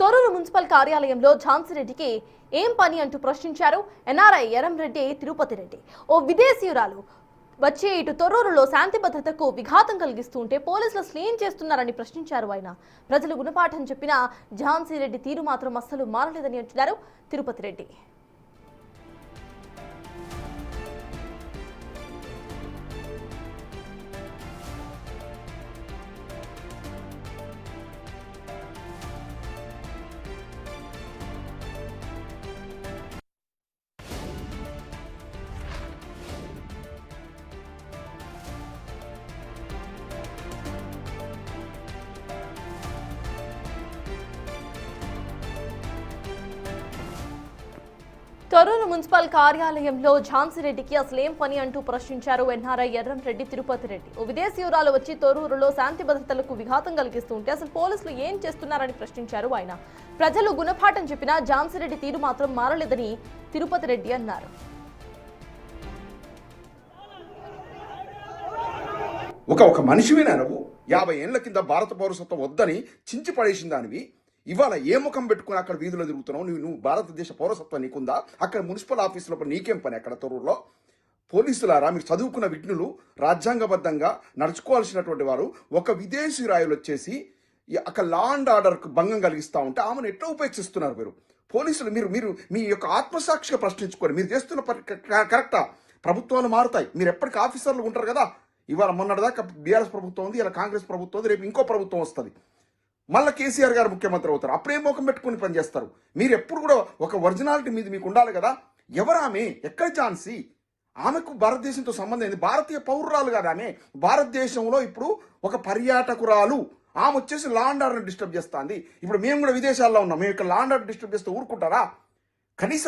Thorrur municipal కార్యాలయంలో ఝాన్సీ రెడ్డికి ఏం పని అంటూ ప్రశ్నించారు ఎన్ఆర్ఐ ఎర్రంరెడ్డి తిరుపతి రెడ్డి. ఓ విదేశీయురాలు వచ్చి ఇటు తొర్రూరులో శాంతి భద్రతకు విఘాతం కలిగిస్తూ ఉంటే పోలీసులు స్లీన్ చేస్తున్నారని ప్రశ్నించారు ఆయన. ప్రజలు గుణపాఠం చెప్పిన ఝాన్సీ రెడ్డి తీరు మాత్రం అస్సలు మారలేదని అంటున్నారు తిరుపతి రెడ్డి. తొర్రూరు మున్సిపల్ కార్యాలయంలో ఝాన్సీ రెడ్డికి అసలేం పని అంటూ ప్రశ్నించారు ఎన్ఆర్ఐ ఎర్రంరెడ్డి తిరుపతి రెడ్డి. ఓ విదేశీయురాలు వచ్చి తొర్రూరులో శాంతి భద్రతలకు విఘాతం కలిగిస్తూ ఉంటే అసలు పోలీసులు ఏం చేస్తున్నారని ప్రశ్నించారు ఆయన. ప్రజలు గుణపాఠం చెప్పినా ఝాన్సీ రెడ్డి తీరు మాత్రం మారలేదని తిరుపతి రెడ్డి అన్నారు. ఒక మనిషివేనా నువ్వు? 50 ఏళ్ల కింద భారత పౌరసత్వం వద్దని చించి పడేసిన దానివి ఇవాళ ఏ ముఖం పెట్టుకుని అక్కడ వీధిలో తిరుగుతున్నావు? నువ్వు భారతదేశ పౌరసత్వం నీకుందా? అక్కడ మున్సిపల్ ఆఫీసులో నీకేం పని? అక్కడ తొర్రూరులో పోలీసులారా, మీరు చదువుకున్న విఘ్నులు, రాజ్యాంగబద్ధంగా నడుచుకోవాల్సినటువంటి వారు ఒక విదేశీ రాయులు వచ్చేసి అక్కడ లా అండ్ ఆర్డర్కు భంగం కలిగిస్తూ ఉంటే ఆమెను ఎట్లా ఉపేక్షిస్తున్నారు మీరు పోలీసులు? మీరు మీ యొక్క ఆత్మసాక్షిగా ప్రశ్నించుకోండి. మీరు చేస్తున్న కరెక్టా? ప్రభుత్వాలు మారుతాయి, మీరు ఎప్పటికీ ఆఫీసర్లు ఉంటారు కదా. ఇవాళ మొన్నటిదాకా బీఆర్ఎస్ ప్రభుత్వం ఉంది, ఇలా కాంగ్రెస్ ప్రభుత్వం ఉంది, రేపు ఇంకో ప్రభుత్వం వస్తుంది, మళ్ళీ కేసీఆర్ గారు ముఖ్యమంత్రి అవుతారు. అప్పుడే ముఖం పెట్టుకుని పనిచేస్తారు. మీరు ఎప్పుడు కూడా ఒక ఒరిజినాలిటీ మీద మీకు ఉండాలి కదా. ఎవరు ఆమె? ఎక్కడ ఝాన్సీ? ఆమెకు భారతదేశంతో సంబంధం ఏంది? భారతీయ పౌరురాలు కదా ఆమె. భారతదేశంలో ఇప్పుడు ఒక పర్యాటకురాలు. ఆమె వచ్చేసి లా అండ్ ఆర్డర్ డిస్టర్బ్ చేస్తుంది. ఇప్పుడు మేము కూడా విదేశాల్లో ఉన్నాం, మేము ఇక్కడ లా అండ్ ఆర్డర్ డిస్టర్బ్ చేస్తే ఊరుకుంటారా? కనీస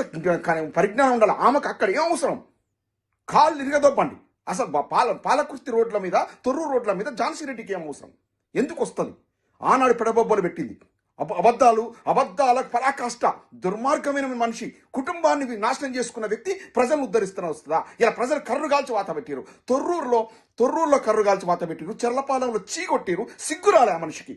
పరిజ్ఞానం ఉండాలి. ఆమెకు అక్కడ ఏం అవసరం? కాళ్ళు ఇరగదొప్పండి. అసలు పాలకుర్తి రోడ్ల మీద, తొర్రూరు రోడ్ల మీద ఝాన్సీ రెడ్డికి ఏం అవసరం? ఎందుకు వస్తుంది? ఆనాడు పెడబొబ్బలు పెట్టింది. అబద్ధాల పరాకాష్ట, దుర్మార్గమైన మనిషి, కుటుంబాన్ని నాశనం చేసుకున్న వ్యక్తి ప్రజలను ఉద్ధరిస్తున్న వస్తుందా? ఇలా ప్రజలు కర్రు కాల్చి వాత పెట్టిరు. తొర్రూరులో కర్రు కాల్చి వాత పెట్టిరు, చెర్లపాలెంలో చీకొట్టిరు. సిగ్గురాలే ఆ మనిషికి.